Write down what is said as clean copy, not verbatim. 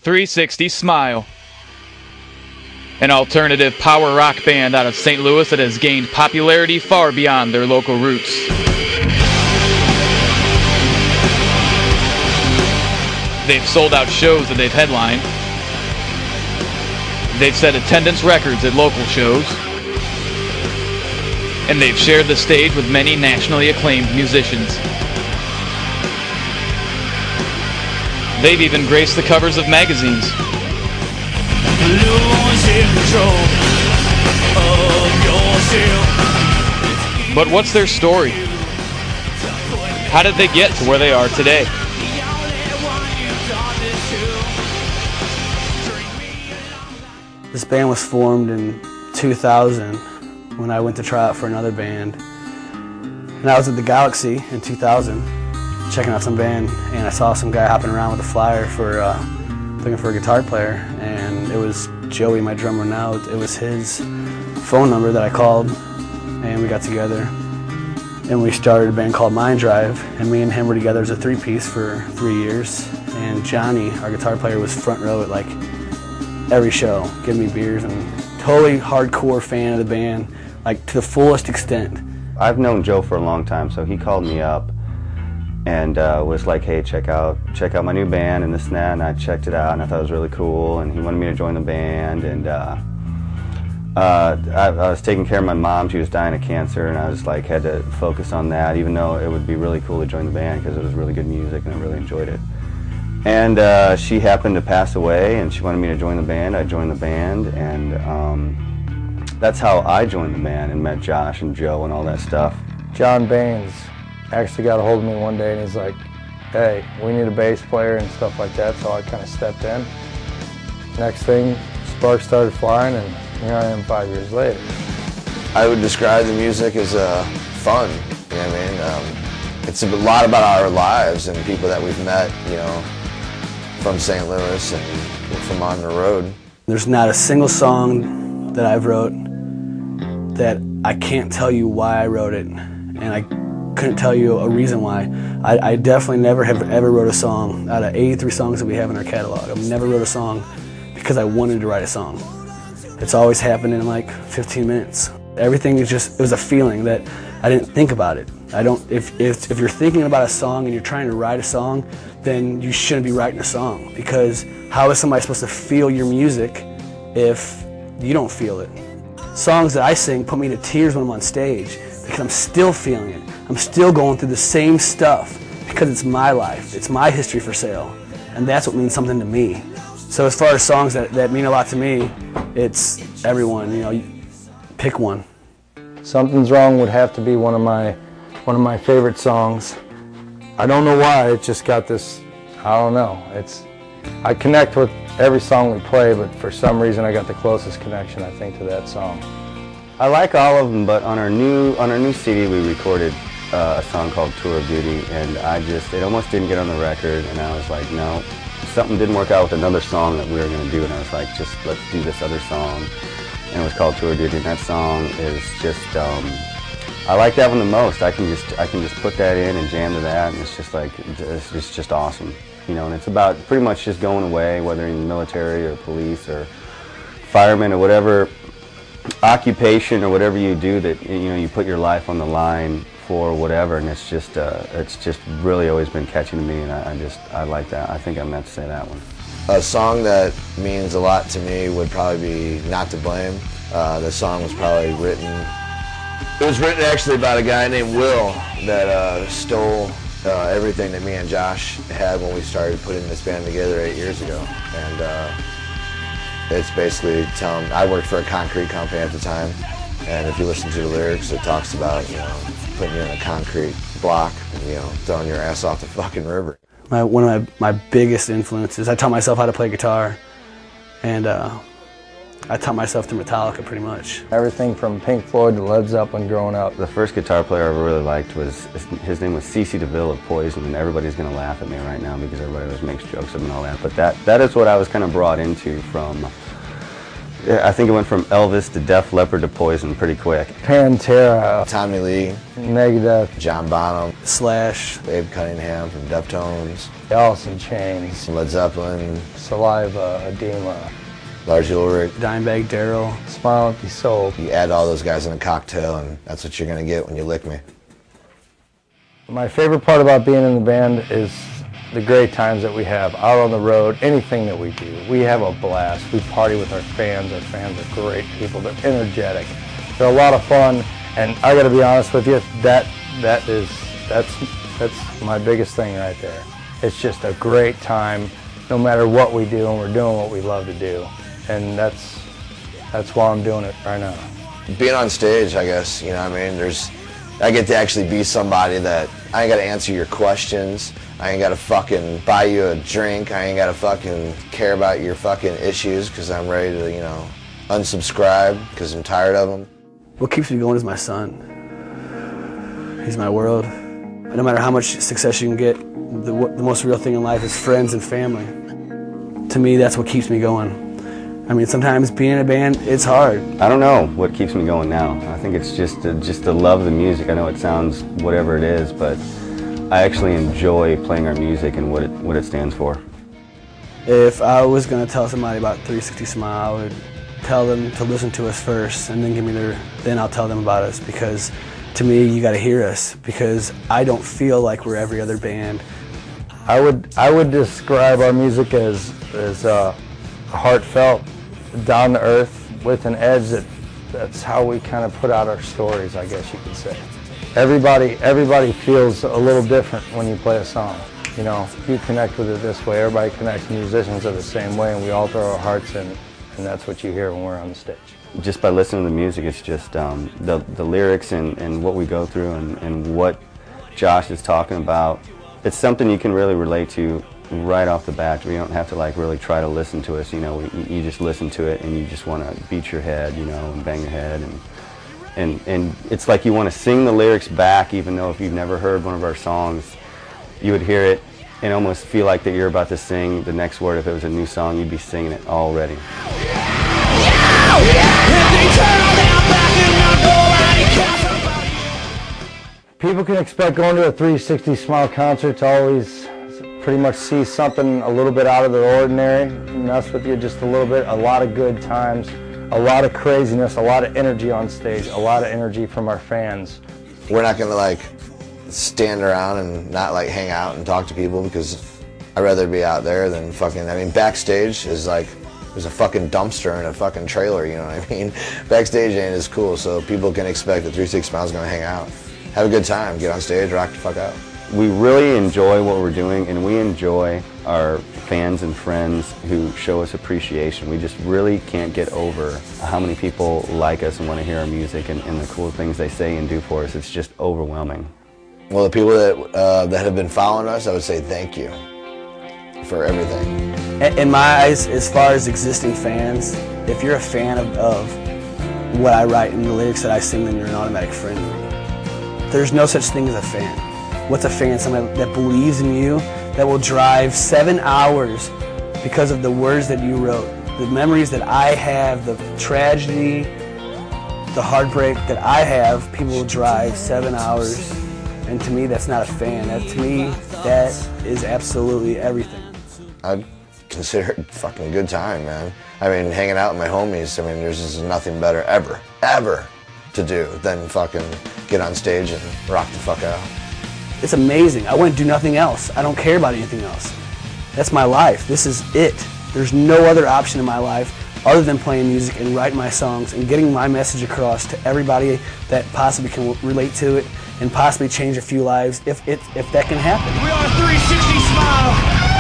360Smile, an alternative power rock band out of St. Louis that has gained popularity far beyond their local roots. They've sold out shows that they've headlined. They've set attendance records at local shows. And they've shared the stage with many nationally acclaimed musicians. They've even graced the covers of magazines. But what's their story? How did they get to where they are today? This band was formed in 2000 when I went to try out for another band. And I was at the Galaxy in 2000 checking out some band, and I saw some guy hopping around with a flyer for looking for a guitar player, and it was Joey, my drummer now. It was his phone number that I called, and we got together and we started a band called Mind Drive, and me and him were together as a three-piece for 3 years, and Johnny, our guitar player, was front row at like every show, giving me beers, and totally hardcore fan of the band, like to the fullest extent. I've known Joe for a long time, so he called me up and was like, hey, check out my new band and this and that, and I checked it out and I thought it was really cool, and he wanted me to join the band, and I was taking care of my mom. She was dying of cancer, and I was like, had to focus on that, even though it would be really cool to join the band because it was really good music and I really enjoyed it. And she happened to pass away, and she wanted me to join the band. I joined the band, and that's how I joined the band and met Josh and Joe and all that stuff. John Baines actually got a hold of me one day, and he's like, hey, we need a bass player and stuff like that, so I kind of stepped in. Next thing, sparks started flying, and here I am 5 years later. I would describe the music as fun, you know what I mean? It's a lot about our lives and people that we've met, you know, from St. Louis and from on the road. There's not a single song that I've wrote that I can't tell you why I wrote it, and I couldn't tell you a reason why. I definitely never have ever wrote a song out of 83 songs that we have in our catalog. I've never wrote a song because I wanted to write a song. It's always happened in like 15 minutes. Everything is just, it was a feeling that I didn't think about it. If you're thinking about a song and you're trying to write a song, then you shouldn't be writing a song, because how is somebody supposed to feel your music if you don't feel it? Songs that I sing put me to tears when I'm on stage because I'm still feeling it. I'm still going through the same stuff because it's my life. It's my history for sale, and that's what means something to me. So as far as songs that mean a lot to me, it's everyone, you know, pick one. Something's Wrong would have to be one of my favorite songs. I don't know why, it just got this, I don't know. I connect with every song we play, but for some reason I got the closest connection, I think, to that song. I like all of them, but on our new CD we recorded a song called Tour of Duty, and it almost didn't get on the record, and I was like, no, something didn't work out with another song that we were going to do, and I was like, just let's do this other song, and it was called Tour of Duty, and that song is just, I like that one the most. I can just put that in and jam to that, and it's just like, it's just awesome, you know, and it's about pretty much just going away, whether you're in the military or police or fireman or whatever occupation or whatever you do, that, you know, you put your life on the line for whatever, and it's just really always been catchy to me, and I like that. I think I meant to say that one. A song that means a lot to me would probably be Not to Blame. The song was probably written, it was written actually about a guy named Will that stole everything that me and Josh had when we started putting this band together 8 years ago. And it's basically telling, I worked for a concrete company at the time, and if you listen to the lyrics, it talks about, you know, putting you in a concrete block and, you know, throwing your ass off the fucking river. One of my biggest influences, I taught myself how to play guitar, and I taught myself to Metallica pretty much. Everything from Pink Floyd to Led Zeppelin growing up. The first guitar player I ever really liked was, his name was C.C. DeVille of Poison, and everybody's going to laugh at me right now because everybody always makes jokes of him and all that, but that is what I was kind of brought into from I think it went from Elvis to Def Leppard to Poison pretty quick. Pantera, Tommy Lee, Megadeth, John Bonham, Slash, Abe Cunningham from Deftones, Alice in Chains, Led Zeppelin, Saliva, Edema, Lars Ulrich. Dimebag Darrell. Smile Empty Soul. You add all those guys in a cocktail, and that's what you're gonna get when you lick me. My favorite part about being in the band is the great times that we have out on the road, anything that we do. We have a blast. We party with our fans. Our fans are great people. They're energetic. They're a lot of fun, and I gotta be honest with you, that's my biggest thing right there. It's just a great time no matter what we do, and we're doing what we love to do. And that's why I'm doing it right now. Being on stage, I guess, you know what I mean? I get to actually be somebody that I ain't gotta answer your questions. I ain't gotta fucking buy you a drink. I ain't gotta fucking care about your fucking issues because I'm ready to, you know, unsubscribe because I'm tired of them. What keeps me going is my son. He's my world. No matter how much success you can get, the most real thing in life is friends and family. To me, that's what keeps me going. I mean, sometimes being in a band, it's hard. I don't know what keeps me going now. I think it's just the love of the music. I know it sounds whatever it is, but I actually enjoy playing our music and what it stands for. If I was going to tell somebody about 360Smile, I would tell them to listen to us first and then then I'll tell them about us, because to me, you got to hear us, because I don't feel like we're every other band. I would describe our music as heartfelt, down to earth, with an edge. That's how we kind of put out our stories, I guess you could say. Everybody feels a little different when you play a song. You know, you connect with it this way, everybody connects. Musicians are the same way, and we all throw our hearts in, and that's what you hear when we're on the stage. Just by listening to the music, it's just the lyrics and what we go through and what Josh is talking about. It's something you can really relate to right off the bat. We don't have to like really try to listen to us. You know, you just listen to it and you just want to beat your head, you know, and bang your head, and it's like you want to sing the lyrics back, even though if you've never heard one of our songs, you would hear it and almost feel like that you're about to sing the next word. If it was a new song, you'd be singing it already. People can expect going to a 360Smile concert to always pretty much see something a little bit out of the ordinary, mess with you just a little bit, a lot of good times, a lot of craziness, a lot of energy on stage, a lot of energy from our fans. We're not gonna like stand around and not like hang out and talk to people, because I'd rather be out there than fucking, I mean, backstage is like, there's a fucking dumpster in a fucking trailer, you know what I mean? Backstage ain't as cool, so people can expect that 360Smile is gonna hang out, have a good time, get on stage, rock the fuck out. We really enjoy what we're doing, and we enjoy our fans and friends who show us appreciation. We just really can't get over how many people like us and want to hear our music and the cool things they say and do for us. It's just overwhelming. Well, the people that have been following us, I would say thank you for everything. In my eyes, as far as existing fans, if you're a fan of what I write and the lyrics that I sing, then you're an automatic friend. There's no such thing as a fan. What's a fan? Somebody that believes in you, that will drive 7 hours because of the words that you wrote. The memories that I have, the tragedy, the heartbreak that I have, people will drive 7 hours. And to me, that's not a fan. To me, that is absolutely everything. I'd consider it fucking a good time, man. I mean, hanging out with my homies, I mean, there's just nothing better ever to do than fucking get on stage and rock the fuck out. It's amazing. I wouldn't do nothing else. I don't care about anything else. That's my life. This is it. There's no other option in my life other than playing music and writing my songs and getting my message across to everybody that possibly can relate to it and possibly change a few lives if that can happen. We are 360Smile.